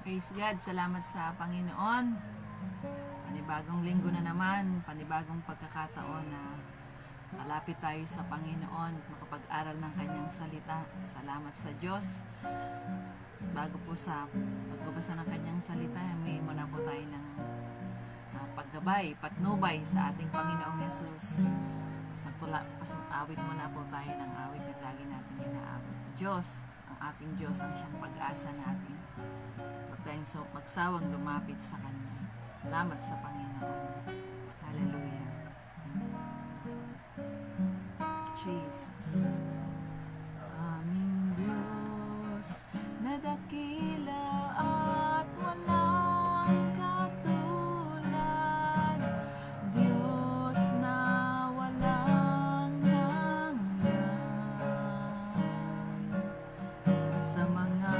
Praise God, salamat sa Panginoon. Panibagong linggo na naman, panibagong pagkakataon na malapit tayo sa Panginoon at makapag-aral ng Kanyang salita. Salamat sa Diyos. Bago po sa pagbabasa ng Kanyang salita, may muna po tayo ng paggabay, patnubay sa ating Panginoong Yesus. Awit muna po tayo ng awit na lagi natin inaawit. Diyos, ang ating Diyos ang siyang pag-asa natin. Huwag tayong magsawang lumapit sa Kanya. Salamat sa Panginoon. Hallelujah. Jesus. Aming Diyos na dakila at walang katulad. Diyos na walang hanggan. Sa mga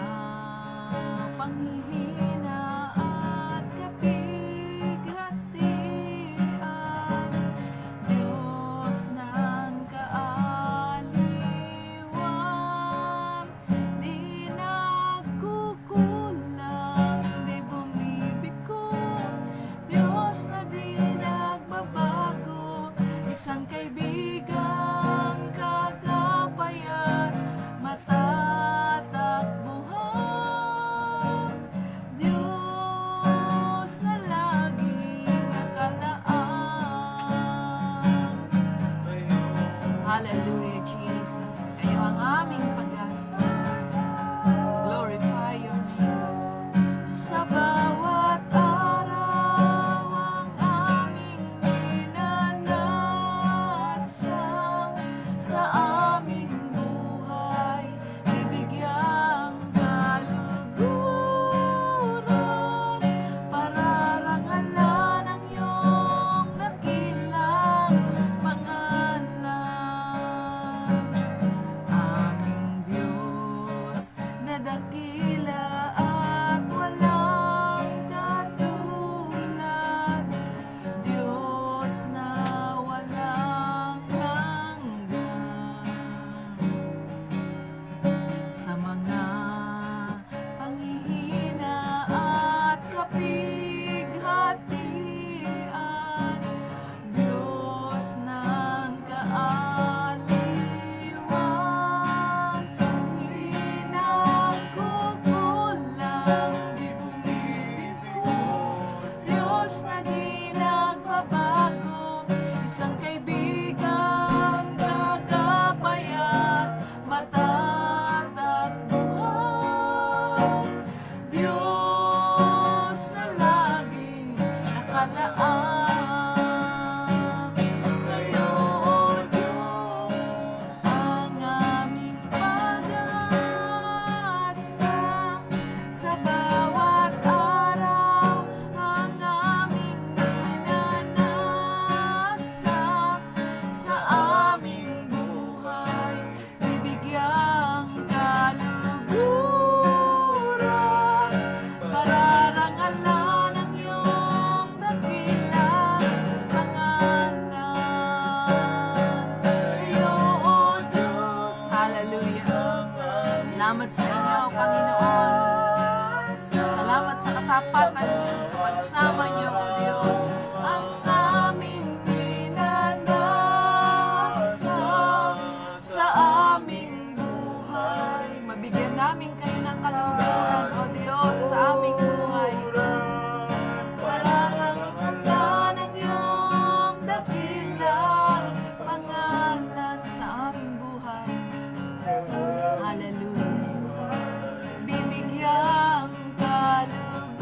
panghihina at kapighatian, Diyos ng kaaliwan, di nagkukulang, di bumibiko, Diyos na di nagbabago, isang kaibigang kagapayan, matatakbuhan, Diyos na laging nakalaan. Hallelujah, Jesus. Kayo ang aming pag-asa. Glorify your name. Sa bawat araw ang aming minanasang, sa aming buhay ibigyang kaluguran, pararangalan ang iyong dakilang pangalan. Aming Diyos na dakila at walang katulad, Diyos na walang hanggan. Sa mga panghihina at kapighatian, Diyos ng kaaliwan, di nagkukulang, di bumibiko, Diyos na di nagbabago, isang kaibigang kagapayan, matatakbuhan, Diyos na laging nakalaan. Kayo, O Diyos, ang aming pag-asa. Sa bawat araw ang aming minanasa, sa aming buhay bibigyang kaluguran, pararangalan ang iyong dakilang pangalan. Kayo, O Diyos, hallelujah. Salamat sa inyo, Panginoon. Salamat sa katapatan niyo, sa pagsama niyo, O Diyos. Ang aming minanasa, sa aming buhay. Mabigyan namin kayo ng kaluguran, O Diyos, sa aming buhay. Pararangalan ang iyong dakilang pangalan sa aming buhay. Hallelujah. Bibigyang kaluguran,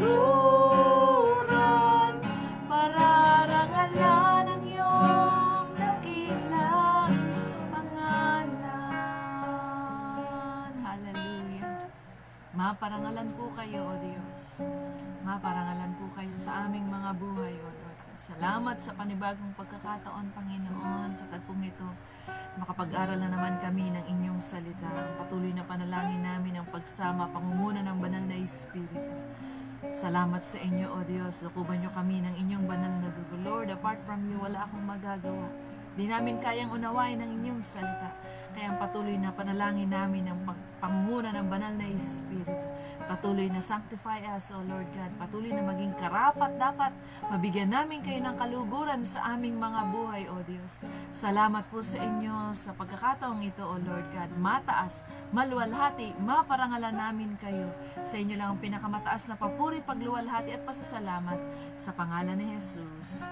pararangalan ang iyong dakilang pangalan. Hallelujah. Maparangalan po kayo, O Diyos. Maparangalan po kayo sa aming mga buhay, O Lord. Salamat sa panibagong pagkakataon, Panginoon, sa tagpong ito. Makapag-aral na naman kami ng inyong salita. Patuloy na panalangin namin ang pagsama, pangunguna ng banal na Espiritu. Salamat sa inyo, O Diyos. Lukuban niyo kami ng inyong banal na dugo. Lord, apart from you, wala akong magagawa. Di namin kayang unawain ang inyong salita. Kaya ang patuloy na panalangin namin ang pangunguna ng banal na Espiritu. Patuloy na sanctify us, O Lord God. Patuloy na maging karapat dapat mabigyan namin kayo ng kaluguran sa aming mga buhay, O Diyos. Salamat po sa inyo sa pagkakataong ito, O Lord God. Mataas, maluwalhati, maparangalan namin kayo. Sa inyo lang ang pinakamataas na papuri, pagluwalhati at pasasalamat sa pangalan ni Jesus.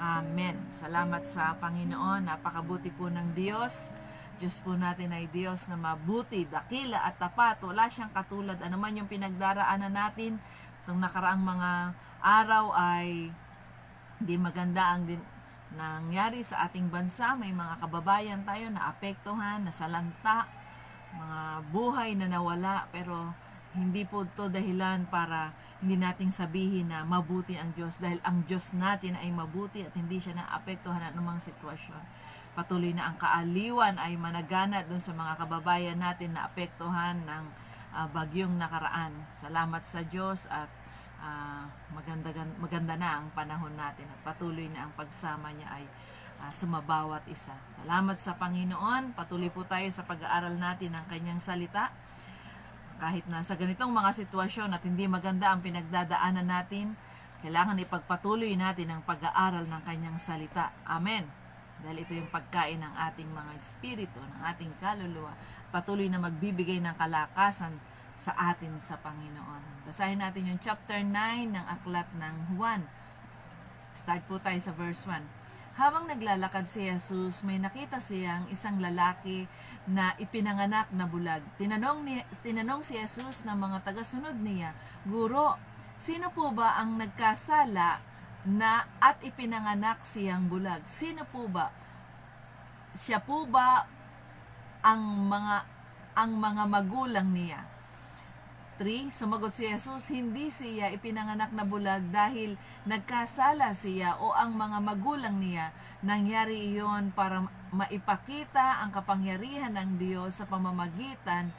Amen. Salamat sa Panginoon. Napakabuti po ng Diyos. Diyos po natin ay Diyos na mabuti, dakila at tapat. Wala siyang katulad. Ano man yung pinagdaraanan natin, itong nakaraang mga araw ay di maganda ang nangyari sa ating bansa. May mga kababayan tayo na apektuhan, nasalanta, mga buhay na nawala. Pero hindi po ito dahilan para hindi nating sabihin na mabuti ang Diyos. Dahil ang Diyos natin ay mabuti at hindi siya naapektuhan ng anumang sitwasyon. Patuloy na ang kaaliwan ay managana doon sa mga kababayan natin na apektuhan ng bagyong nakaraan. Salamat sa Diyos at maganda na ang panahon natin at patuloy na ang pagsama niya ay sumabawat isa. Salamat sa Panginoon. Patuloy po tayo sa pag-aaral natin ng kanyang salita. Kahit na sa ganitong mga sitwasyon at hindi maganda ang pinagdadaanan natin, kailangan ipagpatuloy natin ang pag-aaral ng kanyang salita. Amen. Dahil ito yung pagkain ng ating mga espiritu, ng ating kaluluwa, patuloy na magbibigay ng kalakasan sa atin sa Panginoon. Basahin natin yung chapter 9 ng aklat ng Juan. Start po tayo sa verse 1. Habang naglalakad si Jesus, may nakita siyang isang lalaki na ipinanganak na bulag. Tinanong si Jesus ng mga tagasunod niya, Guro, sino po ba ang nagkasala na at ipinanganak siyang bulag? Sino po ba? Siya po ba ang mga magulang niya? 3. Sumagot si Jesus, hindi siya ipinanganak na bulag dahil nagkasala siya o ang mga magulang niya. Nangyari iyon para maipakita ang kapangyarihan ng Diyos sa pamamagitan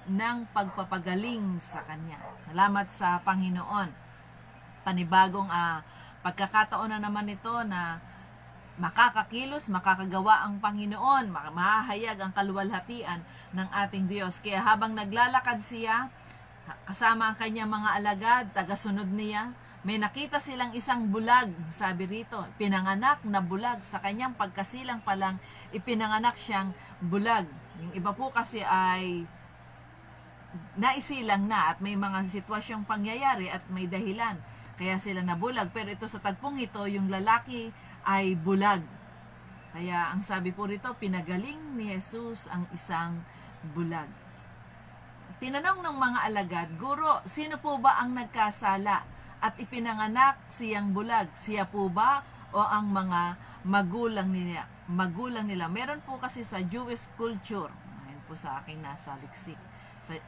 ng pagpapagaling sa Kanya. Salamat sa Panginoon. Panibagong pagkakataon na naman ito na makakakilos, makakagawa ang Panginoon, mahahayag ang kaluwalhatian ng ating Diyos. Kaya habang naglalakad siya, kasama ang kanyang mga alagad, tagasunod niya, may nakita silang isang bulag, sabi rito, pinanganak na bulag. Sa kanyang pagkasilang pa lang, ipinanganak siyang bulag. Yung iba po kasi ay naisilang na at may mga sitwasyong pangyayari at may dahilan. Kaya sila nabulag. Pero ito sa tagpong ito, yung lalaki ay bulag. Kaya ang sabi po rito, pinagaling ni Jesus ang isang bulag. Tinanong ng mga alagad, Guro, sino po ba ang nagkasala at ipinanganak siyang bulag? Siya po ba o ang mga magulang nila? Meron po kasi sa Jewish culture, ayun po sa aking nasa liksik,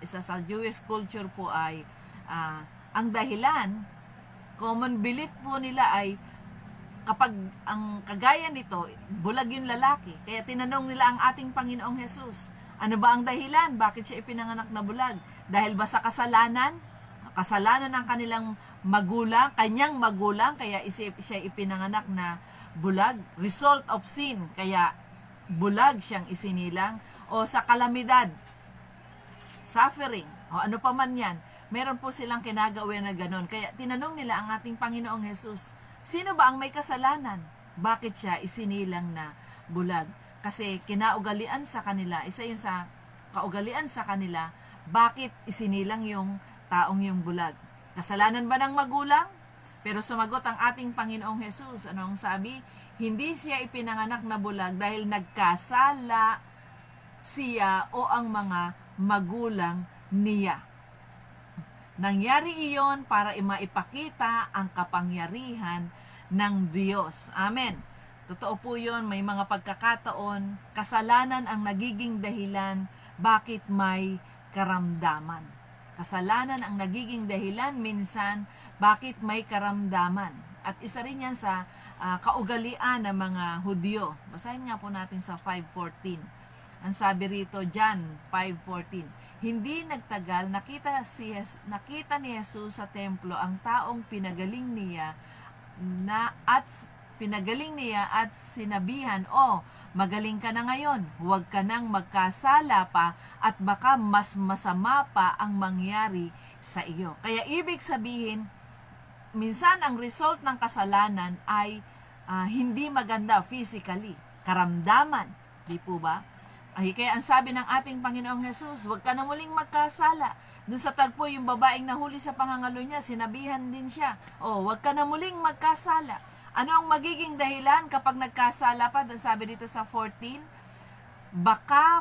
sa Jewish culture po ay ang dahilan, common belief po nila ay kapag ang kagaya nito, bulag yung lalaki. Kaya tinanong nila ang ating Panginoong Jesus, ano ba ang dahilan? Bakit siya ipinanganak na bulag? Dahil ba sa kasalanan? Kasalanan ng kanilang magulang, kanyang magulang, kaya siya ipinanganak na bulag? Result of sin, kaya bulag siyang isinilang? O sa kalamidad, suffering, o ano pa man yan, meron po silang kinagawin na ganun. Kaya tinanong nila ang ating Panginoong Jesus, sino ba ang may kasalanan? Bakit siya isinilang na bulag? Kasi kinaugalian sa kanila, isa yun sa kaugalian sa kanila, bakit isinilang yung taong yung bulag? Kasalanan ba ng magulang? Pero sumagot ang ating Panginoong Jesus. Ano ang sabi? Hindi siya ipinanganak na bulag dahil nagkasala siya o ang mga magulang niya. Nangyari iyon para maipakita ang kapangyarihan ng Diyos. Amen. Totoo po yun, may mga pagkakataon, kasalanan ang nagiging dahilan bakit may karamdaman. Kasalanan ang nagiging dahilan minsan bakit may karamdaman. At isa rin yan sa kaugalian ng mga Hudyo. Basahin nga po natin sa 5:14. Ang sabi rito, John 5:14. Hindi nagtagal, nakita ni Jesus sa templo ang taong pinagaling niya at sinabihan, Magaling ka na ngayon, huwag ka nang magkasala pa at baka mas masama pa ang mangyari sa iyo. Kaya ibig sabihin, minsan ang result ng kasalanan ay hindi maganda physically, karamdaman, di po ba? Ay, kaya ang sabi ng ating Panginoong Jesus, huwag ka na muling magkasala. Doon sa tagpo, yung babaeng nahuli sa pangangalo niya, sinabihan din siya, huwag ka na muling magkasala. Ano ang magiging dahilan kapag nagkasala pa? Doon sabi dito sa 14, baka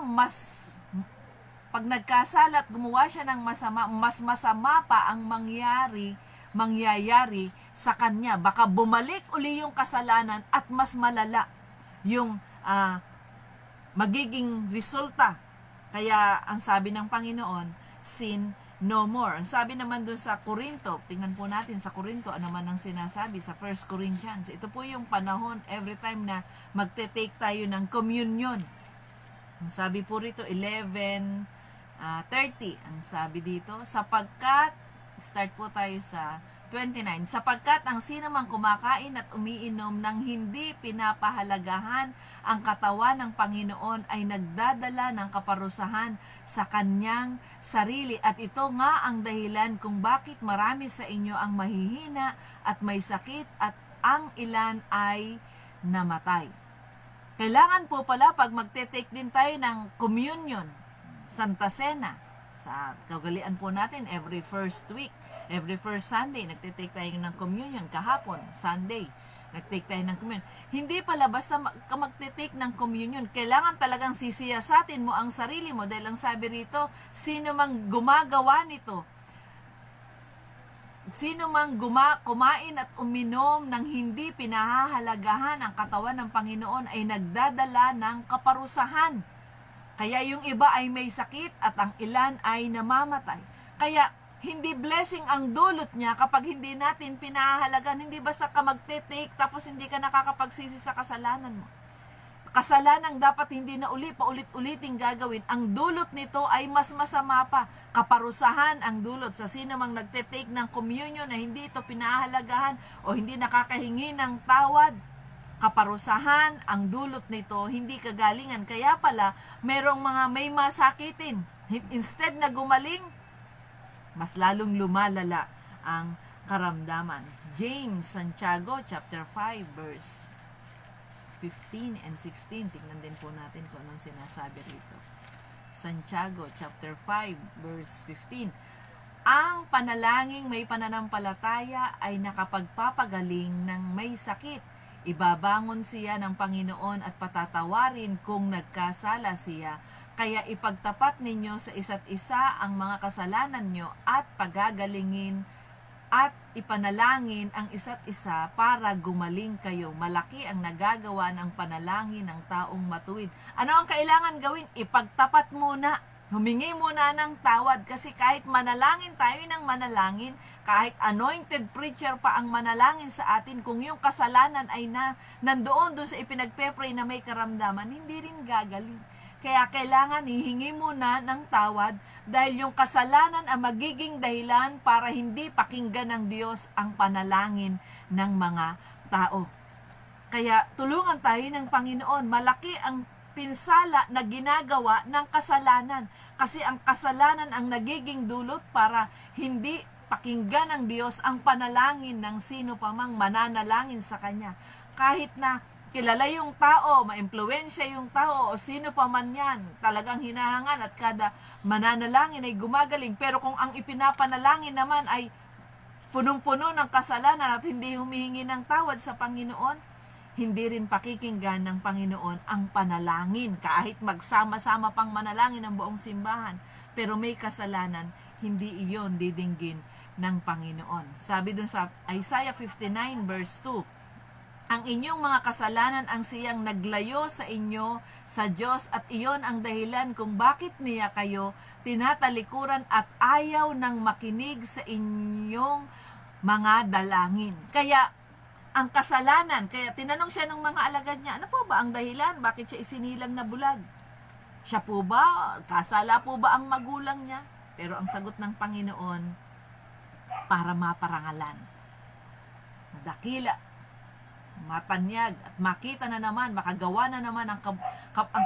pag nagkasala at gumawa siya ng masama, mas masama pa ang mangyayari sa kanya. Baka bumalik uli yung kasalanan at mas malala yung magiging resulta. Kaya ang sabi ng Panginoon, sin no more. Ang sabi naman dun sa Corinto, tingnan po natin sa Corinto, ano man ang sinasabi sa 1 Corinthians. Ito po yung panahon every time na magte-take tayo ng communion. Ang sabi po rito, 11:30. Ang sabi dito, sapagkat, start po tayo sa 29, sapagkat ang sinumang kumakain at umiinom ng hindi pinapahalagahan ang katawan ng Panginoon ay nagdadala ng kaparusahan sa kanyang sarili. At ito nga ang dahilan kung bakit marami sa inyo ang mahihina at may sakit at ang ilan ay namatay. Kailangan po pala pag magte-take din tayo ng communion, Santa Cena, sa kagalian po natin every first week. Every first Sunday, nagtitake tayo ng communion. Kahapon, Sunday, nagtake tayo ng communion. Hindi pala basta magtitake ng communion. Kailangan talagang sisiyasatin mo ang sarili mo. Dahil ang sabi rito, sino mang gumagawa nito, sino mang kumain at uminom ng hindi pinahahalagahan ang katawan ng Panginoon ay nagdadala ng kaparusahan. Kaya yung iba ay may sakit at ang ilan ay namamatay. Kaya hindi blessing ang dulot niya kapag hindi natin pinahahalagan. Hindi basta ka magte-take tapos hindi ka nakakapagsisi sa kasalanan mo. Kasalanan dapat hindi na paulit-uliting gagawin. Ang dulot nito ay mas masama pa. Kaparusahan ang dulot sa sino mang nagte-take ng communion na hindi ito pinahahalagahan o hindi nakakahingi ng tawad. Kaparusahan ang dulot nito, hindi kagalingan. Kaya pala, merong mga may masakitin. Instead na gumaling, mas lalong lumalala ang karamdaman. James, Santiago, chapter 5, verse 15 and 16. Tingnan din po natin kung anong sinasabi rito. Santiago, chapter 5, verse 15. Ang panalangin may pananampalataya ay nakapagpapagaling ng may sakit. Ibabangon siya ng Panginoon at patatawarin kung nagkasala siya. Kaya ipagtapat ninyo sa isa't isa ang mga kasalanan nyo at pagagalingin at ipanalangin ang isa't isa para gumaling kayo. Malaki ang nagagawa ng panalangin ng taong matuwid. Ano ang kailangan gawin? Ipagtapat muna. Humingi muna ng tawad kasi kahit manalangin tayo ng manalangin, kahit anointed preacher pa ang manalangin sa atin, kung yung kasalanan ay nandoon doon sa ipinagpe-pray na may karamdaman, hindi rin gagaling. Kaya kailangan hihingi muna ng tawad dahil yung kasalanan ang magiging dahilan para hindi pakinggan ng Diyos ang panalangin ng mga tao. Kaya tulungan tayo ng Panginoon. Malaki ang pinsala na ginagawa ng kasalanan. Kasi ang kasalanan ang nagiging dulot para hindi pakinggan ng Diyos ang panalangin ng sino pa mang mananalangin sa Kanya. Kahit na kilala yung tao, maimpluwensya yung tao, o sino pa man yan, talagang hinahangan at kada mananalangin ay gumagaling. Pero kung ang ipinapanalangin naman ay punong-puno ng kasalanan at hindi humihingi ng tawad sa Panginoon, hindi rin pakikinggan ng Panginoon ang panalangin. Kahit magsama-sama pang manalangin ng buong simbahan, pero may kasalanan, hindi iyon didinggin ng Panginoon. Sabi dun sa Isaiah 59 verse 2, ang inyong mga kasalanan ang siyang naglayo sa inyo sa Diyos at iyon ang dahilan kung bakit niya kayo tinatalikuran at ayaw nang makinig sa inyong mga dalangin. Kaya ang kasalanan, kaya tinanong siya ng mga alagad niya, ano po ba ang dahilan? Bakit siya isinilang na bulag? Siya po ba? Kasala po ba ang magulang niya? Pero ang sagot ng Panginoon, para maparangalan. Dakila. matanyag at makita na naman, makagawa na naman ang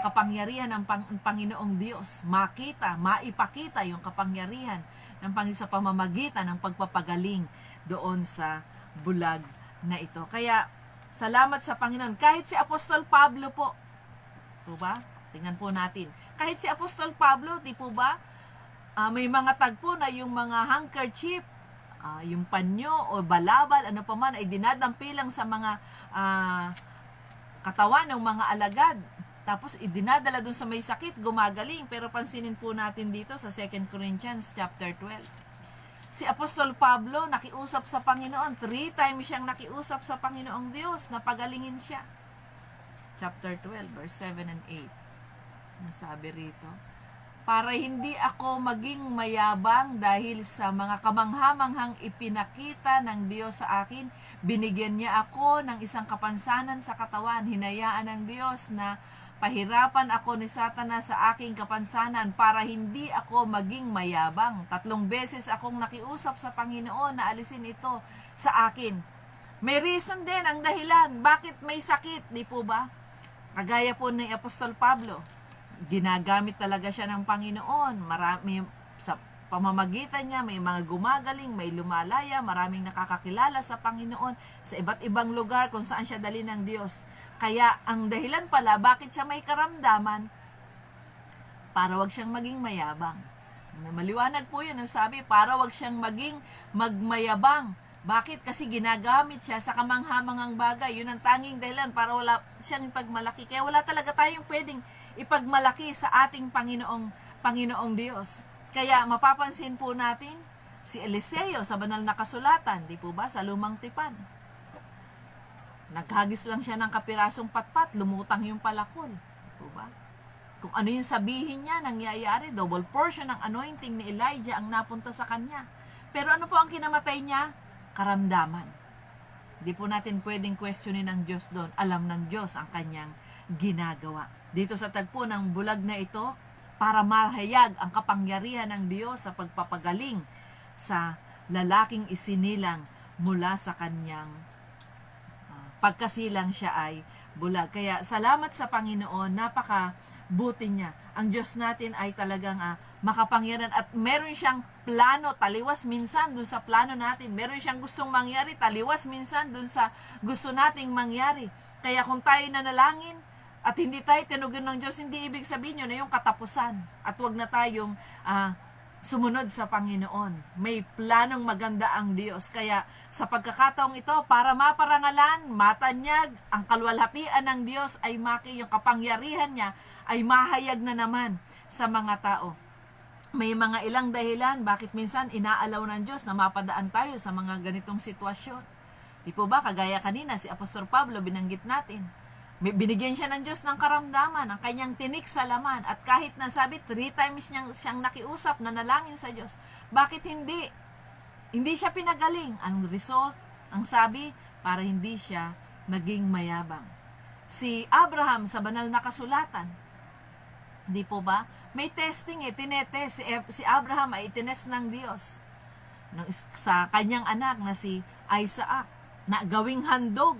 kapangyarihan ng Panginoong Diyos. Makita, maipakita yung kapangyarihan ng Panginoon sa pamamagitan ng pagpapagaling doon sa bulag na ito. Kaya, salamat sa Panginoon. Kahit si Apostol Pablo po, po ba? Tingnan po natin. Kahit si Apostol Pablo, di po ba? May mga tagpo na yung mga handkerchief, yung panyo o balabal, ano pa man, ay dinadampilang sa mga katawan ng mga alagad. Tapos idinadala dun sa may sakit, gumagaling. Pero pansinin po natin dito sa 2 Corinthians chapter 12. Si Apostol Pablo nakiusap sa Panginoon. 3 times siyang nakiusap sa Panginoong Diyos na pagalingin siya. Chapter 12, verse 7 and 8. Nasabi rito, para hindi ako maging mayabang dahil sa mga kamanghamanghang ipinakita ng Diyos sa akin, binigyan niya ako ng isang kapansanan sa katawan. Hinayaan ng Diyos na pahirapan ako ni Satanas sa aking kapansanan para hindi ako maging mayabang. 3 beses akong nakiusap sa Panginoon na alisin ito sa akin. May reason din ang dahilan. Bakit may sakit, di po ba? Kagaya po ni Apostol Pablo, ginagamit talaga siya ng Panginoon. Marami, sa pamamagitan niya, may mga gumagaling, may lumalaya, maraming nakakakilala sa Panginoon sa iba't ibang lugar kung saan siya dali ng Diyos. Kaya ang dahilan pala, bakit siya may karamdaman? Para wag siyang maging mayabang. Maliwanag po yun ang sabi, para wag siyang maging magmayabang. Bakit? Kasi ginagamit siya sa kamanghamangang bagay. Yun ang tanging dahilan para wala siyang ipagmalaki. Kaya wala talaga tayong pwedeng ipagmalaki sa ating Panginoong Diyos. Kaya mapapansin po natin si Eliseo sa banal na kasulatan, di po ba, sa lumang tipan. Naghagis lang siya ng kapirasong patpat, lumutang yung palakol. Di po ba? Kung ano yung sabihin niya, nangyayari, double portion ng anointing ni Elijah ang napunta sa kanya. Pero ano po ang kinamatay niya? Karamdaman. Di po natin pwedeng questionin ng Diyos doon. Alam ng Diyos ang kanyang ginagawa. Dito sa tagpo ng bulag na ito, para mahayag ang kapangyarihan ng Diyos sa pagpapagaling sa lalaking isinilang mula sa kanyang pagkasilang siya ay bulag. Kaya salamat sa Panginoon, napakabuti niya. Ang Diyos natin ay talagang makapangyarihan at meron siyang plano, taliwas minsan dun sa plano natin. Meron siyang gustong mangyari, taliwas minsan dun sa gusto nating mangyari. Kaya kung tayo nanalangin at hindi tayo tinugon ng Diyos, hindi ibig sabihin yun na yung katapusan. At wag na tayong sumunod sa Panginoon. May planong maganda ang Diyos. Kaya sa pagkakataong ito, para maparangalan, matanyag, ang kalwalhatian ng Diyos ay yung kapangyarihan niya ay mahayag na naman sa mga tao. May mga ilang dahilan bakit minsan inaalaw ng Diyos na mapadaan tayo sa mga ganitong sitwasyon. Di po ba, kagaya kanina, si Apostol Pablo, binanggit natin. Binigyan siya ng Diyos ng karamdaman, ang kanyang tinik sa laman. At kahit nasabi, 3 times siyang nakiusap, nanalangin sa Diyos. Bakit hindi? Hindi siya pinagaling. Ang result, ang sabi, para hindi siya maging mayabang. Si Abraham sa banal na kasulatan, di po ba? May testing tinetest. Si Abraham ay itinest ng Diyos sa kanyang anak na si Isaac, na gawing handog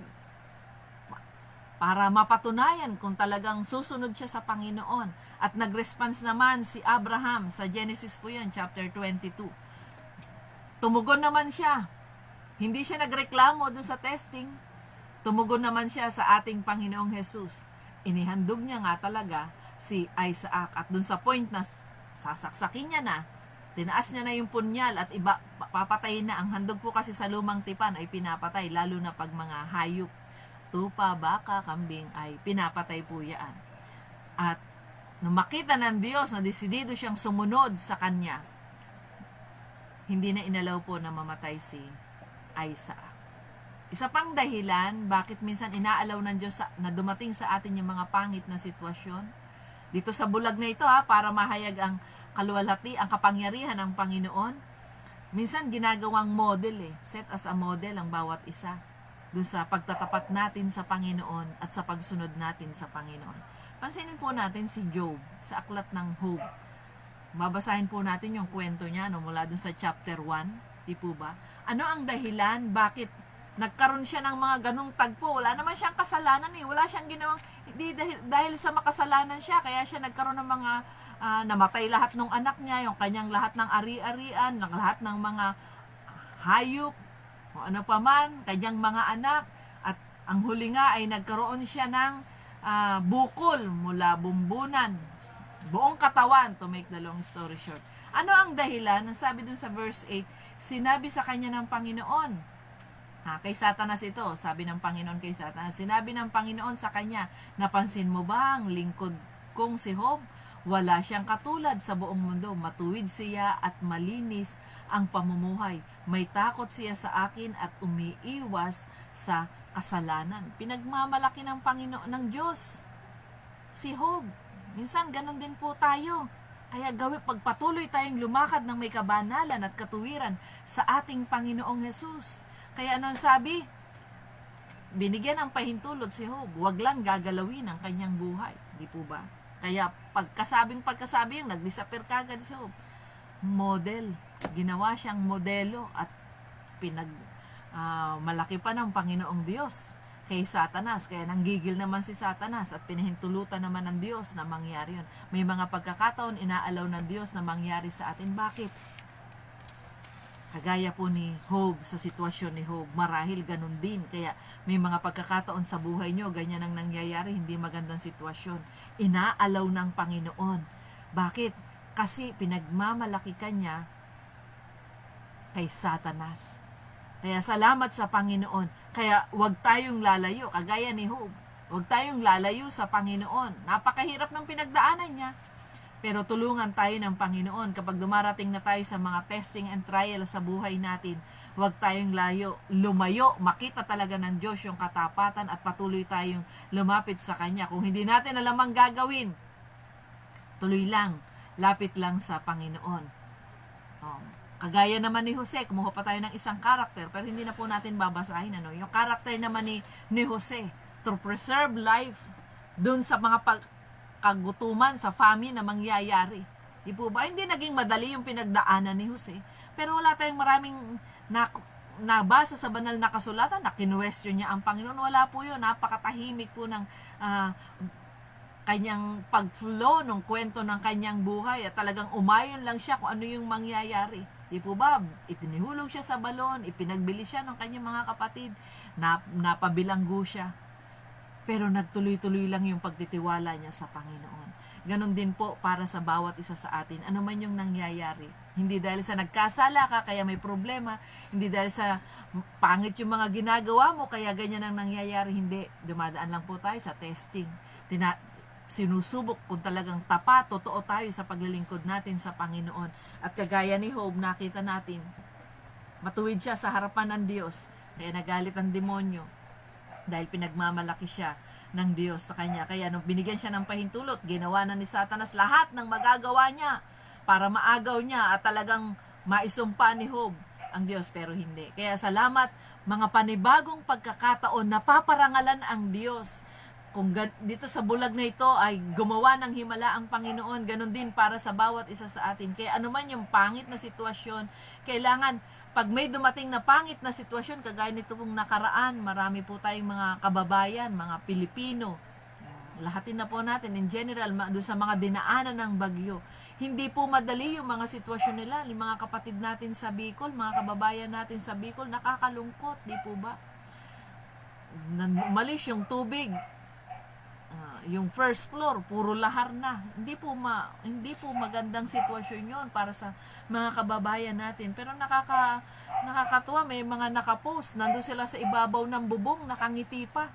para mapatunayan kung talagang susunod siya sa Panginoon. At nag-response naman si Abraham sa Genesis po yun, chapter 22. Tumugon naman siya. Hindi siya nagreklamo dun sa testing. Tumugon naman siya sa ating Panginoong Jesus. Inihandog niya nga talaga si Isaac. At dun sa point na sasaksakin niya na, tinaas niya na yung punyal at papatayin na. Ang handog po kasi sa lumang tipan ay pinapatay, lalo na pag mga hayop. Tupa, baka, kambing ay pinapatay po yan. At nung makita ng Diyos na desidido siyang sumunod sa kanya, hindi na inalaw po na mamatay si Isaac. Isa pang dahilan bakit minsan inaalaw ng Diyos na dumating sa atin yung mga pangit na sitwasyon. Dito sa bulag na ito para mahayag ang kaluwalhati, ang kapangyarihan ng Panginoon. Minsan ginagawang model set as a model ang bawat isa. Doon sa pagtatapat natin sa Panginoon at sa pagsunod natin sa Panginoon. Pansinin po natin si Job sa aklat ng Job. Babasahin po natin yung kwento niya mula doon sa chapter 1. Di po ba? Ano ang dahilan bakit nagkaroon siya ng mga ganong tagpo. Wala naman siyang kasalanan eh. Wala siyang ginawang, hindi dahil sa makasalanan siya, kaya siya nagkaroon ng mga, namatay lahat ng anak niya, yung kanyang lahat ng ari-arian, lahat ng mga hayop, o ano pa man, kanyang mga anak, at ang huli nga ay nagkaroon siya ng bukol mula bumbunan, buong katawan, to make the long story short. Ano ang dahilan? Ang sabi dun sa verse 8, sinabi sa kanya ng Panginoon, kay Satanas ito, sabi ng Panginoon kay Satanas, sinabi ng Panginoon sa kanya, napansin mo ba ang lingkod kong si Job? Wala siyang katulad sa buong mundo, matuwid siya at malinis ang pamumuhay. May takot siya sa akin at umiiwas sa kasalanan. Pinagmamalaki ng Panginoon ng Diyos si Job. Minsan ganun din po tayo. Kaya pagpatuloy tayong lumakad ng may kabanalan at katuwiran sa ating Panginoong Hesus. Kaya ano ang sabi? Binigyan ng pahintulot si Job. Huwag lang gagalawin ang kanyang buhay. Di po ba? Kaya pagkasabing yung nag-disappear kagad si Job. Model. Ginawa siyang modelo at malaki pa ng Panginoong Diyos kay Satanas. Kaya nanggigil naman si Satanas at pinahintulutan naman ng Diyos na mangyari yun. May mga pagkakataon inaalaw ng Diyos na mangyari sa atin. Bakit? Kagaya po ni Job, sa sitwasyon ni Job, marahil ganun din. Kaya may mga pagkakataon sa buhay nyo, ganyan ang nangyayari, hindi magandang sitwasyon. Inaalaw ng Panginoon. Bakit? Kasi pinagmamalaki ka niya kay Satanas. Kaya salamat sa Panginoon. Kaya huwag tayong lalayo, kagaya ni Job. Huwag tayong lalayo sa Panginoon. Napakahirap ng pinagdaanan niya. Pero tulungan tayo ng Panginoon kapag dumarating na tayo sa mga testing and trial sa buhay natin. Huwag tayong lumayo, makita talaga ng Diyos yung katapatan at patuloy tayong lumapit sa Kanya. Kung hindi natin alam ang gagawin, tuloy lang, lapit lang sa Panginoon. Kagaya naman ni Jose, kumuha pa tayo ng isang karakter, pero hindi na po natin babasahin. Yung karakter naman ni Jose, to preserve life dun sa mga kagutuman sa famine na mangyayari. Di po ba? Hindi naging madali yung pinagdaanan ni Jose. Pero wala tayong maraming nabasa sa banal na kasulatan na kinuwestiyon niya ang Panginoon. Wala po yun. Napakatahimik po ng kanyang pag-flow ng kwento ng kanyang buhay at talagang umayon lang siya kung ano yung mangyayari. Di po ba? Itinihulog siya sa balon, ipinagbili siya ng kanyang mga kapatid, napabilanggo siya. Pero nagtuloy-tuloy lang yung pagtitiwala niya sa Panginoon. Ganon din po para sa bawat isa sa atin. Ano man yung nangyayari. Hindi dahil sa nagkasala ka, kaya may problema. Hindi dahil sa pangit yung mga ginagawa mo, kaya ganyan ang nangyayari. Hindi. Dumadaan lang po tayo sa testing. Sinusubok kung talagang tapat, totoo tayo sa paglilingkod natin sa Panginoon. At kagaya ni Job, nakita natin, matuwid siya sa harapan ng Diyos. Kaya nagalit ang demonyo. Dahil pinagmamalaki siya ng Diyos sa kanya. Kaya nung binigyan siya ng pahintulot, ginawa na ni Satanas lahat ng magagawa niya para maagaw niya at talagang maisumpa ni Job ang Diyos, pero hindi. Kaya salamat, mga panibagong pagkakataon, napaparangalan ang Diyos. Kung dito sa bulag na ito ay gumawa ng himala ang Panginoon, ganun din para sa bawat isa sa atin. Kaya anuman yung pangit na sitwasyon, kailangan pag may dumating na pangit na sitwasyon, kagaya nito pong nakaraan, marami po tayong mga kababayan, mga Pilipino, lahatin na po natin in general, doon sa mga dinaanan ng bagyo. Hindi po madali yung mga sitwasyon nila, yung mga kapatid natin sa Bicol, mga kababayan natin sa Bicol, nakakalungkot, di po ba? Umalis yung tubig, yung first floor, puro lahar na. Hindi po magandang sitwasyon yon para sa mga kababayan natin. Pero nakakatuwa, may mga nakapost, nandun sila sa ibabaw ng bubong, nakangiti pa.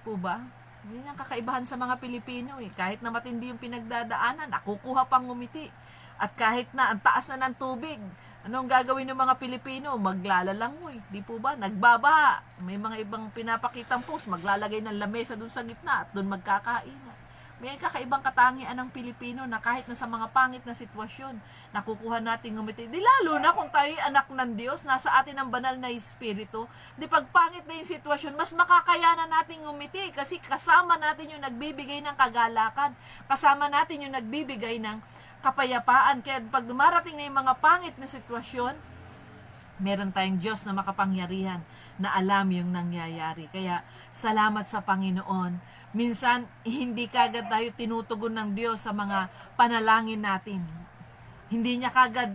Po ba? Yun ang kakaibahan sa mga Pilipino eh. Kahit na matindi yung pinagdadaanan, nakukuha pang ngumiti. At kahit na ang taas na ng tubig, anong gagawin ng mga Pilipino? Maglalalangoy. Di po ba? Nagbabaha. May mga ibang pinapakitang post, maglalagay ng lamesa dun sa gitna at dun magkakainan. May kakaibang katangian ng Pilipino na kahit na sa mga pangit na sitwasyon, nakukuha natin ngumiti. Di lalo na kung tayo anak ng Diyos, nasa atin ang banal na Espiritu. Di pag pangit na yung sitwasyon, mas makakayanan natin ngumiti kasi kasama natin yung nagbibigay ng kagalakan. Kasama natin yung nagbibigay ng kapayapaan. Kaya pag dumarating na yung mga pangit na sitwasyon, Meron tayong Diyos na makapangyarihan na alam yung nangyayari. Kaya salamat sa Panginoon. Minsan, hindi kagad tayo tinutugon ng Diyos sa mga panalangin natin. Hindi niya kagad,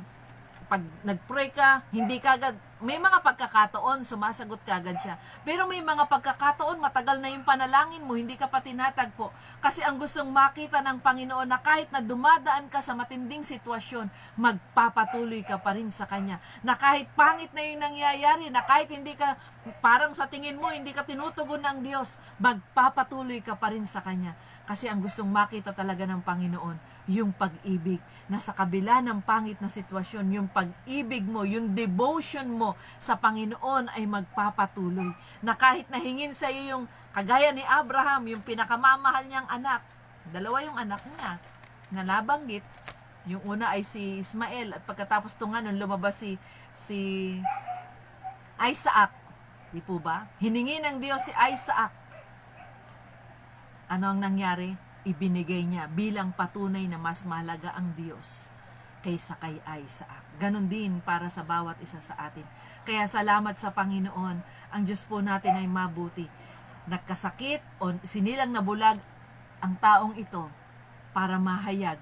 pag nag-pray ka, hindi kagad, may mga pagkakataon, sumasagot kagad siya. Pero may mga pagkakataon, matagal na yung panalangin mo, hindi ka pa tinatagpo. Kasi ang gustong makita ng Panginoon na kahit na dumadaan ka sa matinding sitwasyon, magpapatuloy ka pa rin sa Kanya. Na kahit pangit na yung nangyayari, na kahit hindi ka, parang sa tingin mo, hindi ka tinutugon ng Diyos, magpapatuloy ka pa rin sa Kanya. Kasi ang gustong makita talaga ng Panginoon, yung pag-ibig na sa kabila ng pangit na sitwasyon, yung pag-ibig mo, yung devotion mo sa Panginoon ay magpapatuloy. Na kahit nahingin sa iyo yung kagaya ni Abraham, yung pinakamamahal niyang anak, dalawa yung anak niya na nabanggit. Yung una ay si Ismael at pagkatapos tunga nun lumabas si Isaac. Di po ba? Hiningi ng Diyos si Isaac. Ano ang nangyari? Ibinigay niya bilang patunay na mas mahalaga ang Diyos kaysa kay Isaac. Ganon din para sa bawat isa sa atin. Kaya salamat sa Panginoon. Ang Diyos po natin ay mabuti. Nagkasakit o sinilang na bulag ang taong ito para mahayag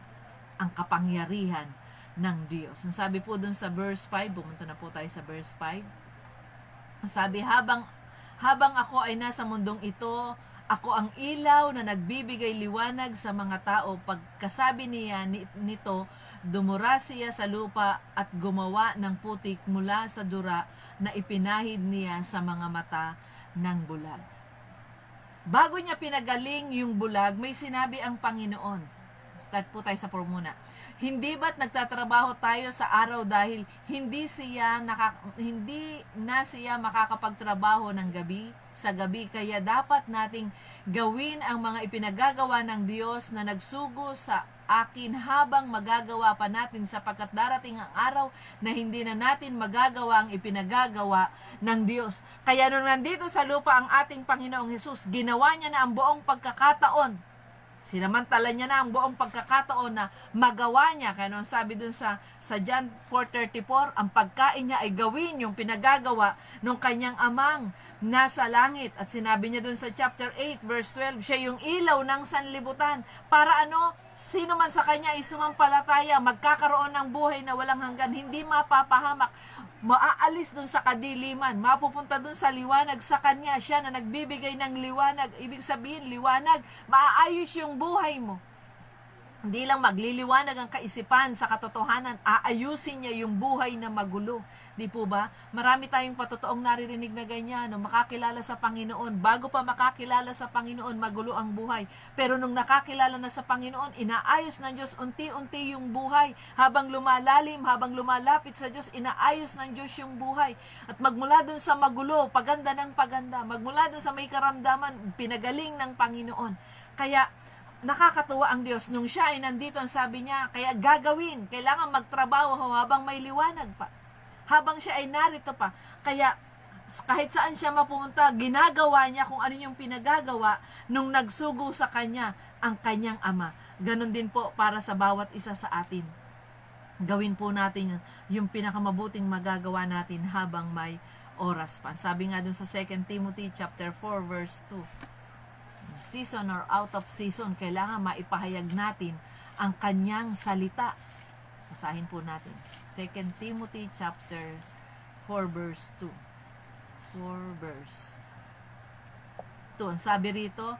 ang kapangyarihan ng Diyos. Ang sabi po dun sa verse 5, bumunta na po tayo sa verse 5. Ang sabi, habang ako ay nasa mundong ito, ako ang ilaw na nagbibigay liwanag sa mga tao. Pagkasabi niya nito, dumura siya sa lupa at gumawa ng putik mula sa dura na ipinahid niya sa mga mata ng bulag. Bago niya pinagaling yung bulag, may sinabi ang Panginoon. Start po tayo sa muna. Hindi ba't nagtatrabaho tayo sa araw dahil hindi na siya makakapagtrabaho ng gabi sa gabi, kaya dapat nating gawin ang mga ipinagagawa ng Diyos na nagsugo sa akin habang magagawa pa natin, sapagkat darating ang araw na hindi na natin magagawa ang ipinagagawa ng Diyos. Kaya nung nandito sa lupa ang ating Panginoong Hesus, ginawa niya na ang buong pagkakataon. Sinamantala niya na ang buong pagkakataon na magawa niya. Kaya nung sabi dun sa John 4:34, ang pagkain niya ay gawin yung pinagagawa ng kanyang amang nasa langit. At sinabi niya dun sa chapter 8 verse 12, siya yung ilaw ng sanlibutan. Para ano? Sino man sa kanya ay sumampalataya, magkakaroon ng buhay na walang hanggan, hindi mapapahamak, maaalis dun sa kadiliman, mapupunta dun sa liwanag sa kanya, siya na nagbibigay ng liwanag. Ibig sabihin, liwanag, maaayos yung buhay mo. Hindi lang magliliwanag ang kaisipan sa katotohanan, aayusin niya yung buhay na magulo. Di po ba? Marami tayong patotoong naririnig na ganyan, no? Makakilala sa Panginoon. Bago pa makakilala sa Panginoon, magulo ang buhay. Pero nung nakakilala na sa Panginoon, inaayos ng Diyos unti-unti yung buhay. Habang lumalalim, habang lumalapit sa Diyos, inaayos ng Diyos yung buhay. At magmula dun sa magulo, paganda ng paganda. Magmula dun sa may karamdaman, pinagaling ng Panginoon. Kaya, nakakatuwa ang Diyos. Nung siya ay nandito, ang sabi niya, kaya gagawin, kailangan magtrabaho habang may liwanag pa. Habang siya ay narito pa. Kaya kahit saan siya mapunta, ginagawa niya kung ano yung pinagagawa nung nagsugo sa kanya ang kanyang ama. Ganon din po para sa bawat isa sa atin. Gawin po natin yung pinakamabuting magagawa natin habang may oras pa. Sabi nga dun sa 2 Timothy chapter 4 verse 2, season or out of season, kailangan maipahayag natin ang kanyang salita. Basahin po natin. 2 Timothy chapter 4 verse 2. 4 verse 2. Ang sabi rito,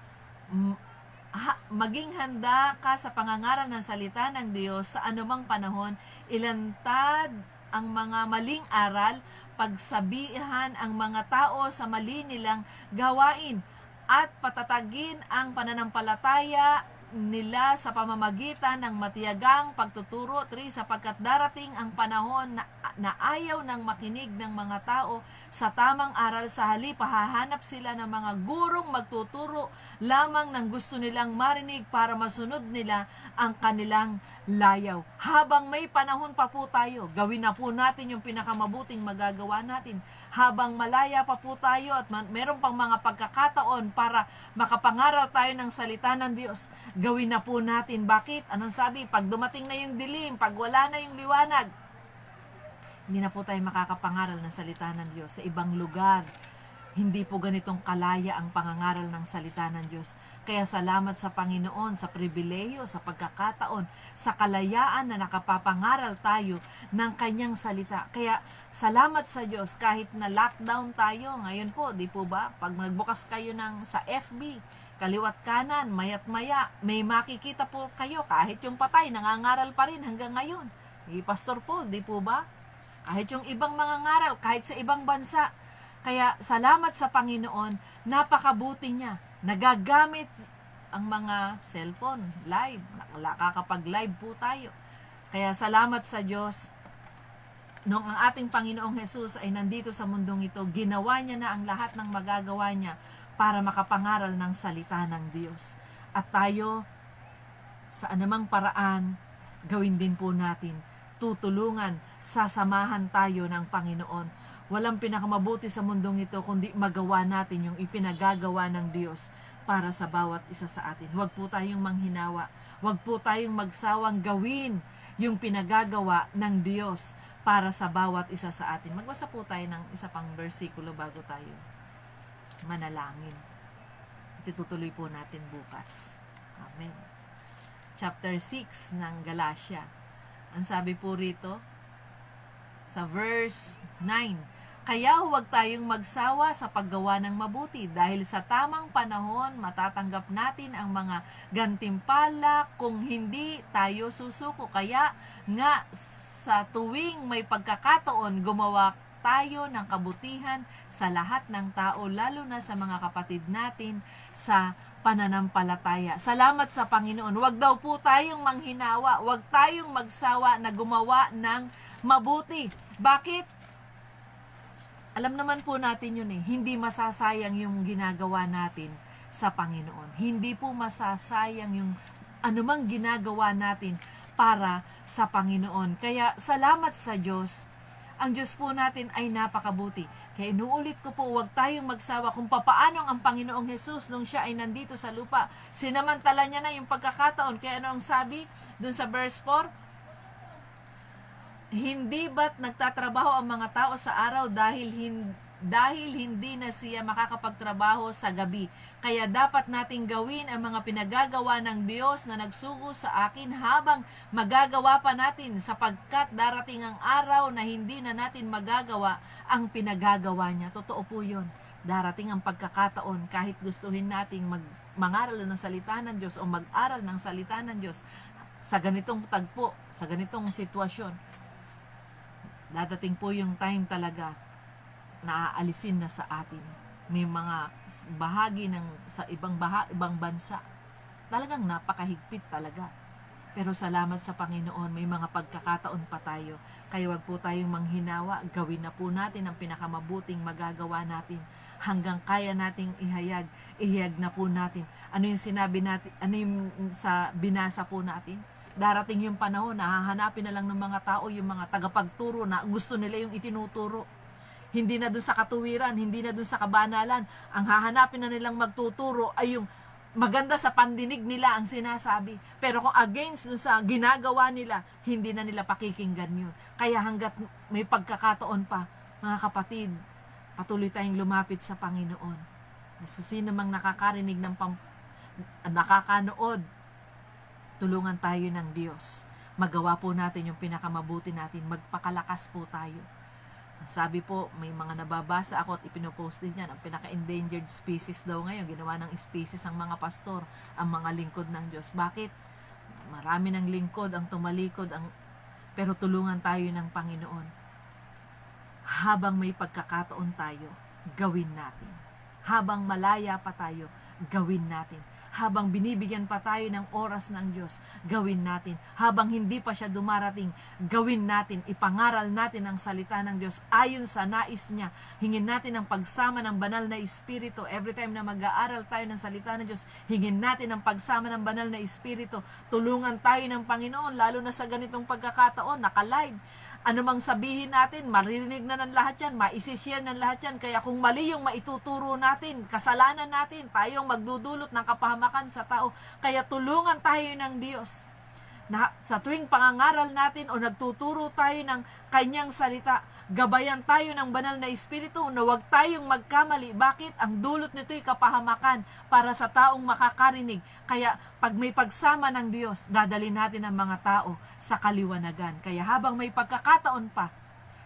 maging handa ka sa pangangaral ng salita ng Diyos sa anumang panahon, ilantad ang mga maling aral, pagsabihan ang mga tao sa mali nilang gawain, at patatagin ang pananampalataya nila sa pamamagitan ng matiyagang pagtuturo. 3, sapagkat darating ang panahon na ayaw ng makinig ng mga tao sa tamang aral, sa halip hahanap sila ng mga gurong magtuturo lamang ng gusto nilang marinig para masunod nila ang kanilang layaw. Habang may panahon pa po tayo, gawin na po natin yung pinakamabuting magagawa natin. Habang malaya pa po tayo at meron pang mga pagkakataon para makapangaral tayo ng salita ng Diyos, gawin na po natin. Bakit? Anong sabi? Pag dumating na yung dilim, pag wala na yung liwanag, Hindi na po tayo makakapangaral ng salita ng Diyos sa ibang lugar. Hindi po ganitong kalaya ang pangangaral ng salita ng Diyos. Kaya salamat sa Panginoon, sa pribilehiyo, sa pagkakataon, sa kalayaan na nakapapangaral tayo ng kanyang salita. Kaya salamat sa Diyos kahit na lockdown tayo. Ngayon po, di po ba? Pag nagbukas kayo sa FB, kaliwat kanan, mayat maya, may makikita po kayo kahit yung patay, nangangaral pa rin hanggang ngayon. Pastor Paul, di po ba? Kahit yung ibang mga ngaral, kahit sa ibang bansa. Kaya salamat sa Panginoon, napakabuti niya. Nagagamit ang mga cellphone, live. Nakakapag-live po tayo. Kaya salamat sa Diyos. Nung ang ating Panginoong Jesus ay nandito sa mundong ito, ginawa niya na ang lahat ng magagawa niya para makapangaral ng salita ng Diyos. At tayo, sa anumang paraan, gawin din po natin. Tutulungan, sasamahan tayo ng Panginoon. Walang pinakamabuti sa mundong ito kundi magawa natin yung ipinagagawa ng Diyos para sa bawat isa sa atin. Huwag po tayong manghinawa. Huwag po tayong magsawang gawin yung pinagagawa ng Diyos para sa bawat isa sa atin. Magbasa po tayo ng isa pang bersikulo bago tayo manalangin. Itutuloy po natin bukas. Amen. Chapter 6 ng Galatia. Ang sabi po rito sa verse 9, kaya huwag tayong magsawa sa paggawa ng mabuti dahil sa tamang panahon matatanggap natin ang mga gantimpala kung hindi tayo susuko. Kaya nga sa tuwing may pagkakataon gumawa tayo ng kabutihan sa lahat ng tao, lalo na sa mga kapatid natin sa pananampalataya. Salamat sa Panginoon. Huwag daw po tayong manghinawa. Huwag tayong magsawa na gumawa ng mabuti. Bakit? Alam naman po natin yun hindi masasayang yung ginagawa natin sa Panginoon. Hindi po masasayang yung anumang ginagawa natin para sa Panginoon. Kaya salamat sa Diyos. Ang Diyos po natin ay napakabuti. Kaya inuulit ko po, huwag tayong magsawa kung papaano ang Panginoong Jesus nung siya ay nandito sa lupa. Sinamantala niya na yung pagkakataon. Kaya ano ang sabi dun sa verse 4? Hindi ba't nagtatrabaho ang mga tao sa araw dahil hindi na siya makakapagtrabaho sa gabi. Kaya dapat nating gawin ang mga pinagagawa ng Diyos na nagsugo sa akin habang magagawa pa natin sapagkat darating ang araw na hindi na natin magagawa ang pinagagawa niya. Totoo po yun. Darating ang pagkakataon kahit gustuhin nating mangaral ng salita ng Diyos o mag-aral ng salita ng Diyos sa ganitong tagpo, sa ganitong sitwasyon. Dadating po yung time talaga na aalisin na sa atin. May mga bahagi sa ibang bansa. Talagang napakahigpit talaga. Pero salamat sa Panginoon, may mga pagkakataon pa tayo. Kaya wag po tayong manghinawa. Gawin na po natin ang pinakamabuting magagawa natin. Hanggang kaya nating ihayag na po natin. Ano yung sinabi natin, ano yung sa binasa po natin? Darating yung panahon na hahanapin na lang ng mga tao yung mga tagapagturo na gusto nila yung itinuturo. Hindi na dun sa katuwiran, hindi na dun sa kabanalan. Ang hahanapin na nilang magtuturo ay yung maganda sa pandinig nila ang sinasabi. Pero kung against dun sa ginagawa nila, hindi na nila pakikinggan yun. Kaya hanggat may pagkakataon pa, mga kapatid, patuloy tayong lumapit sa Panginoon. Sa sino mang nakakarinig nakakanood, tulungan tayo ng Diyos. Magawa po natin yung pinakamabuti natin. Magpakalakas po tayo. Sabi po, may mga nababasa ako at ipinopost din yan. Ang pinaka-endangered species daw ngayon. Ginawa ng species ang mga pastor, ang mga lingkod ng Diyos. Bakit? Marami ng lingkod ang tumalikod. Pero tulungan tayo ng Panginoon. Habang may pagkakataon tayo, gawin natin. Habang malaya pa tayo, gawin natin. Habang binibigyan pa tayo ng oras ng Diyos, gawin natin. Habang hindi pa siya dumarating, gawin natin. Ipangaral natin ang salita ng Diyos ayon sa nais niya. Hingin natin ang pagsama ng banal na Espiritu. Every time na mag-aaral tayo ng salita ng Diyos, hingin natin ang pagsama ng banal na Espiritu. Tulungan tayo ng Panginoon, lalo na sa ganitong pagkakataon, naka-live. Ano mang sabihin natin, maririnig na ng lahat yan, maisishare ng lahat yan. Kaya kung mali yung maituturo natin, kasalanan natin, tayong magdudulot ng kapahamakan sa tao. Kaya tulungan tayo ng Diyos na sa tuwing pangangaral natin o nagtuturo tayo ng kanyang salita, gabayan tayo ng banal na Espiritu na huwag tayong magkamali. Bakit? Ang dulot nito'y kapahamakan para sa taong makakarinig. Kaya pag may pagsama ng Diyos, dadalhin natin ang mga tao sa kaliwanagan. Kaya habang may pagkakataon pa,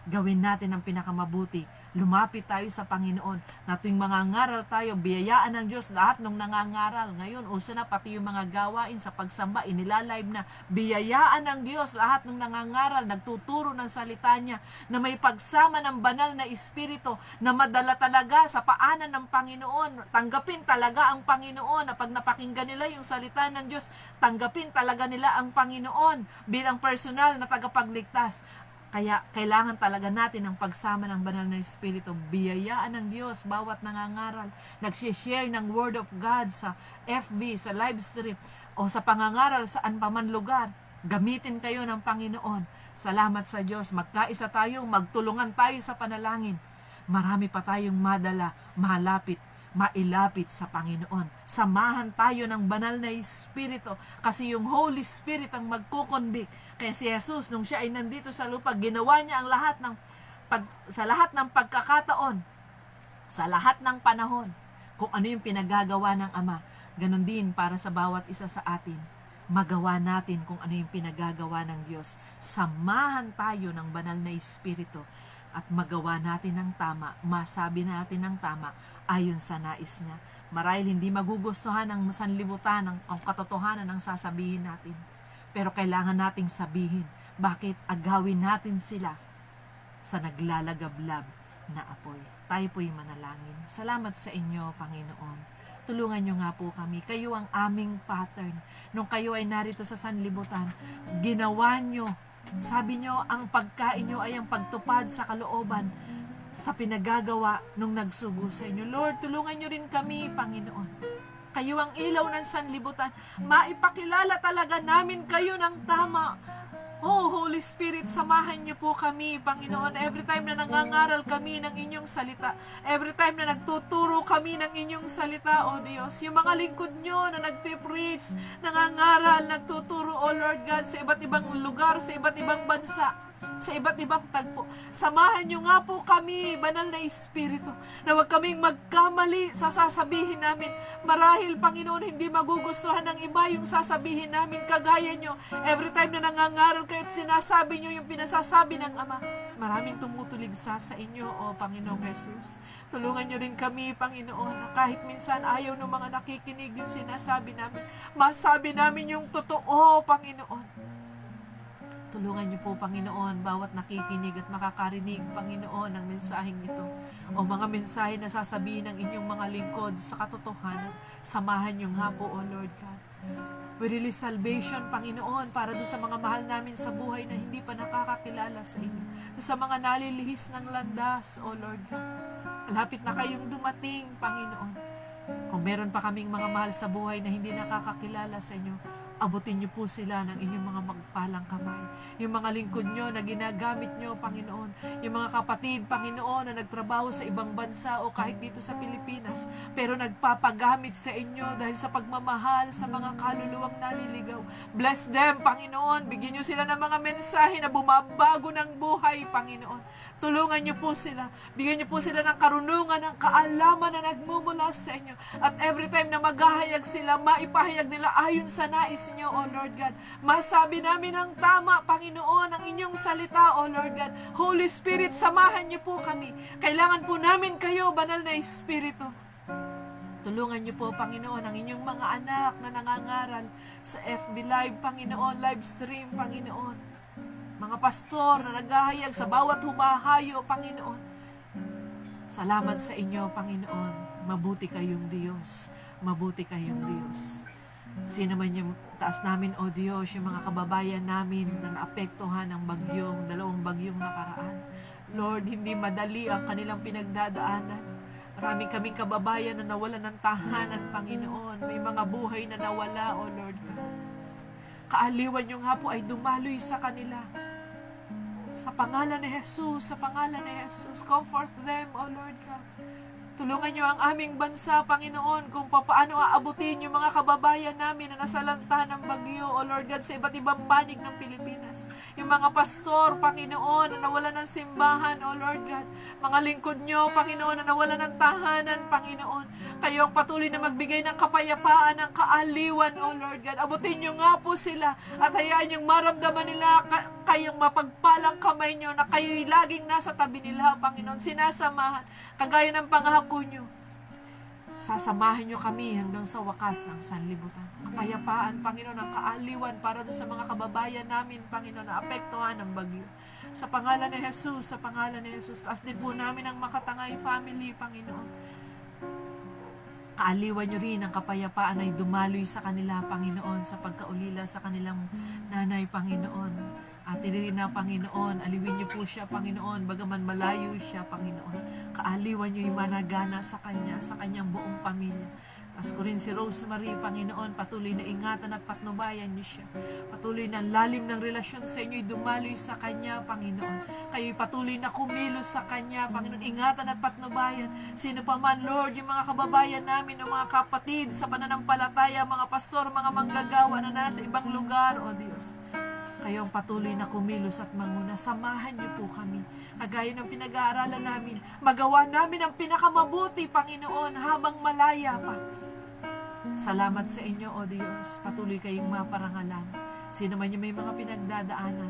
gawin natin ang pinakamabuti. Lumapit tayo sa Panginoon na tuwing mangangaral tayo, biyayaan ng Diyos lahat ng nangangaral. Ngayon, uso na pati yung mga gawain sa pagsamba, inilalive na. Biyayaan ng Diyos lahat ng nangangaral, nagtuturo ng salita niya, na may pagsama ng banal na Espiritu, na madala talaga sa paanan ng Panginoon. Tanggapin talaga ang Panginoon, na pag napakinggan nila yung salita ng Diyos, tanggapin talaga nila ang Panginoon bilang personal na tagapagligtas. Kaya kailangan talaga natin ang pagsama ng banal na Espiritu. Biyayaan ng Diyos bawat nangangaral, nagsishare ng Word of God sa FB, sa live stream, o sa pangangaral saan pa man lugar. Gamitin kayo ng Panginoon. Salamat sa Diyos. Magkaisa tayo, magtulungan tayo sa panalangin. Marami pa tayong madala, mailapit sa Panginoon. Samahan tayo ng banal na Espiritu kasi yung Holy Spirit ang magkukonvict. Kaya si Jesus, nung siya ay nandito sa lupa, ginawa niya ang sa lahat ng pagkakataon, sa lahat ng panahon, kung ano yung pinagagawa ng Ama. Ganon din para sa bawat isa sa atin. Magawa natin kung ano yung pinagagawa ng Diyos. Samahan tayo ng banal na Espiritu at magawa natin ng tama, masabi natin ng tama ayon sa nais niya. Marahil hindi magugustuhan ng sanlibutan ang katotohanan ng sasabihin natin. Pero kailangan nating sabihin, bakit agawin natin sila sa naglalagablab na apoy. Tayo po'y manalangin. Salamat sa inyo, Panginoon. Tulungan niyo nga po kami. Kayo ang aming pattern. Nung kayo ay narito sa sanlibutan, ginawa niyo. Sabi niyo, ang pagkain niyo ay ang pagtupad sa kalooban sa pinagagawa nung nagsugo sa inyo. Lord, tulungan niyo rin kami, Panginoon. Kayo ang ilaw ng sanlibutan. Maipakilala talaga namin kayo ng tama. Oh, Holy Spirit, samahan niyo po kami, Panginoon. Every time na nangangaral kami ng inyong salita, every time na nagtuturo kami ng inyong salita, oh Diyos, yung mga lingkod niyo na nagpe-preach, nangangaral, nagtuturo, oh Lord God, sa iba't ibang lugar, sa iba't ibang bansa, sa iba't ibang tagpo. Samahan niyo nga po kami, banal na Espiritu, na huwag kaming magkamali sa sasabihin namin. Marahil, Panginoon, hindi magugustuhan ng iba yung sasabihin namin. Kagaya niyo, every time na nangangaral kayo at sinasabi niyo yung pinasasabi ng Ama, maraming tumutuligsa sa inyo, o Panginoong Jesus. Tulungan niyo rin kami, Panginoon, na kahit minsan ayaw ng mga nakikinig yung sinasabi namin, masabi namin yung totoo, Panginoon. Tulungan niyo po, Panginoon, bawat nakikinig at makakarinig, Panginoon, ng mensaheng ito. O mga mensahe na sasabihin ng inyong mga lingkod sa katotohanan. Samahan niyo nga po, O Lord God. We release salvation, Panginoon, para doon sa mga mahal namin sa buhay na hindi pa nakakakilala sa inyo. Doon sa mga nalilihis ng landas, O Lord God. Malapit na kayong dumating, Panginoon. Kung meron pa kaming mga mahal sa buhay na hindi nakakakilala sa inyo, abutin niyo po sila ng inyong mga magpalang kamay. Yung mga lingkod niyo na ginagamit niyo, Panginoon. Yung mga kapatid, Panginoon, na nagtrabaho sa ibang bansa o kahit dito sa Pilipinas, pero nagpapagamit sa inyo dahil sa pagmamahal sa mga kaluluwang naliligaw. Bless them, Panginoon. Bigyan niyo sila ng mga mensahe na bumabago ng buhay, Panginoon. Tulungan niyo po sila. Bigyan niyo po sila ng karunungan, ng kaalaman na nagmumula sa inyo. At every time na maghahayag sila, maipahayag nila ayon sa nais niyo, O Lord God. Masabi namin ang tama, Panginoon, ang inyong salita, O Lord God. Holy Spirit, samahan niyo po kami. Kailangan po namin kayo, banal na Espiritu. Tulungan niyo po, Panginoon, ang inyong mga anak na nangangaral sa FB Live, Panginoon, live stream, Panginoon. Mga pastor na naghahayag sa bawat humahayo, Panginoon. Salamat sa inyo, Panginoon. Mabuti kayong Diyos. Mabuti kayong Diyos. Sino man yung taas namin, O Diyos, yung mga kababayan namin na naapektuhan ng dalawang bagyong nakaraan. Lord, hindi madali ang kanilang pinagdadaanan. Maraming kaming kababayan na nawalan ng tahanan, Panginoon. May mga buhay na nawala, O Lord God. Kaaliwan nyo nga po ay dumaloy sa kanila. Sa pangalan ni Jesus, comfort them, O Lord God. Tulungan niyo ang aming bansa, Panginoon, kung paano aabutin yung mga kababayan namin na nasalanta ng bagyo, O Lord God, sa iba't ibang panig ng Pilipinas. Yung mga pastor, Panginoon, na nawalan ng simbahan, O Lord God. Mga lingkod niyo, Panginoon, na nawalan ng tahanan, Panginoon. Kayo ang patuloy na magbigay ng kapayapaan, ng kaaliwan, O Lord God. Abutin niyo nga po sila at hayaan yung maramdaman nila kayong mapagpalang kamay niyo na kayo'y laging nasa tabi nila, Panginoon. Sinasamahan, kagaya ng pangako niyo. Sasamahan niyo kami hanggang sa wakas ng sanlibutan. Kapayapaan, Panginoon, ang kaaliwan para doon sa mga kababayan namin, Panginoon, na apektuhan ng bagyo. Sa pangalan ni Jesus, sa pangalan ni Jesus, taas din po namin ang Makatangay family, Panginoon. Kaaliwan niyo rin ang kapayapaan ay dumaloy sa kanila, Panginoon, sa pagkaulila sa kanilang nanay, Panginoon. At rin na, Panginoon, aliwin niyo po siya, Panginoon, bagaman malayo siya, Panginoon. Kaaliwan niyo yung managana sa kanya, sa kanyang buong pamilya. Tapos ko rin si Rosemary, Panginoon, patuloy na ingatan at patnubayan niyo siya. Patuloy na lalim ng relasyon sa inyo, dumaloy sa kanya, Panginoon. Kayo'y patuloy na kumilos sa kanya, Panginoon. Ingatan at patnubayan. Sino pa man, Lord, yung mga kababayan namin, o mga kapatid sa pananampalataya, mga pastor, mga manggagawa na nasa ibang lugar, O Diyos. Kayo ang patuloy na kumilos at manguna. Samahan niyo po kami. Kagaya ng pinag-aaralan namin, magawa namin ang pinakamabuti, Panginoon, habang malaya pa. Salamat sa inyo, O Diyos. Patuloy kayong maparangalan. Sino man yung may mga pinagdadaanan.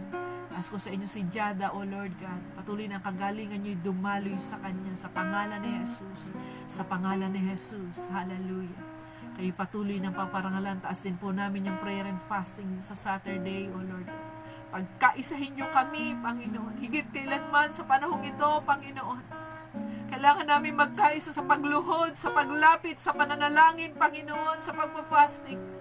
Ask ko sa inyo si Jada, O Lord God. Patuloy na kagalingan niyo'y dumaloy sa kanya. Sa pangalan ni Jesus. Sa pangalan ni Jesus. Hallelujah. Kayo patuloy ng paparangalan. Taas din po namin yung prayer and fasting sa Saturday, O Lord. Pagkaisahin niyo kami, Panginoon. Higit kailanman sa panahong ito, Panginoon. Kailangan namin magkaisa sa pagluhod, sa paglapit, sa pananalangin, Panginoon, sa pagpa-fasting.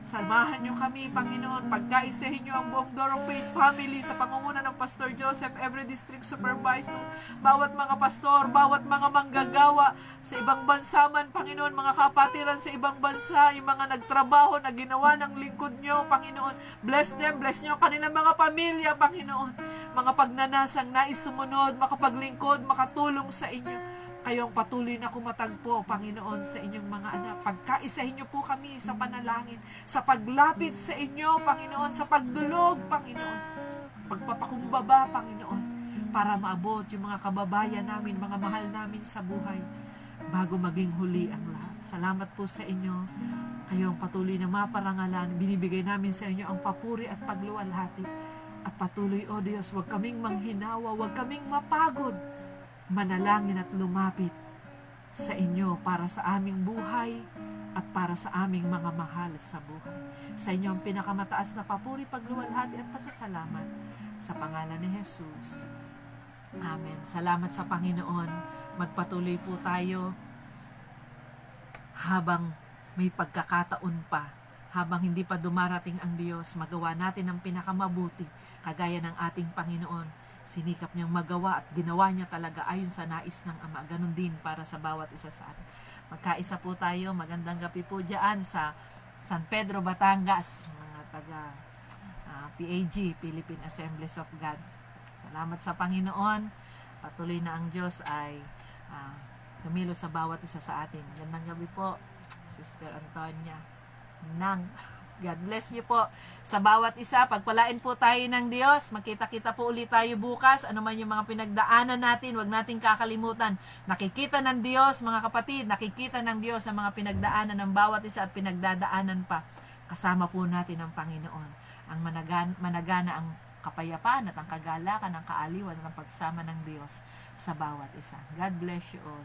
Samahan niyo kami, Panginoon. Pagkaisahin niyo ang buong Door of Faith family sa pangunguna ng Pastor Joseph, every district supervisor, bawat mga pastor, bawat mga manggagawa sa ibang bansa man, Panginoon, mga kapatiran sa ibang bansa, yung mga nagtrabaho na ginawa ng lingkod niyo, Panginoon. Bless them, bless niyo ang kanilang mga pamilya, Panginoon. Mga pagnanasang nais sumunod, makapaglingkod, makatulong sa inyo. Kayo ang patuloy na kumatagpo, Panginoon, sa inyong mga anak. Pagkaisahin niyo po kami sa panalangin, sa paglapit sa inyo, Panginoon, sa pagdulog, Panginoon. Pagpapakumbaba, Panginoon, para maabot yung mga kababayan namin, mga mahal namin sa buhay, bago maging huli ang lahat. Salamat po sa inyo. Kayo ang patuloy na maparangalan. Binibigay namin sa inyo ang papuri at pagluwalhati. At patuloy, O Diyos, huwag kaming manghinawa, huwag kaming mapagod. Manalangin at lumapit sa inyo para sa aming buhay at para sa aming mga mahal sa buhay. Sa inyo ang pinakamataas na papuri, pagluwalhati at pasasalamat sa pangalan ni Jesus. Amen. Salamat sa Panginoon. Magpatuloy po tayo habang may pagkakataon pa, habang hindi pa dumarating ang Diyos, magawa natin ang pinakamabuti, kagaya ng ating Panginoon. Sinikap niyang magawa at ginawa niya talaga ayon sa nais ng Ama. Ganon din para sa bawat isa sa atin. Magkaisa po tayo. Magandang gabi po dyan sa San Pedro, Batangas. Mga taga PAG, Philippine Assemblies of God. Salamat sa Panginoon. Patuloy na ang Diyos ay kumilos sa bawat isa sa atin. Magandang gabi po, Sister Antonia. God bless niyo po sa bawat isa. Pagpalain po tayo ng Diyos. Magkita-kita po ulit tayo bukas. Ano man yung mga pinagdaanan natin, huwag nating kakalimutan. Nakikita ng Diyos, mga kapatid, nakikita ng Diyos ang mga pinagdaanan ng bawat isa at pinagdadaanan pa. Kasama po natin ang Panginoon. Ang managana ang kapayapaan at ang kagalakan, ang kaaliwan at ang pagsama ng Diyos sa bawat isa. God bless you all.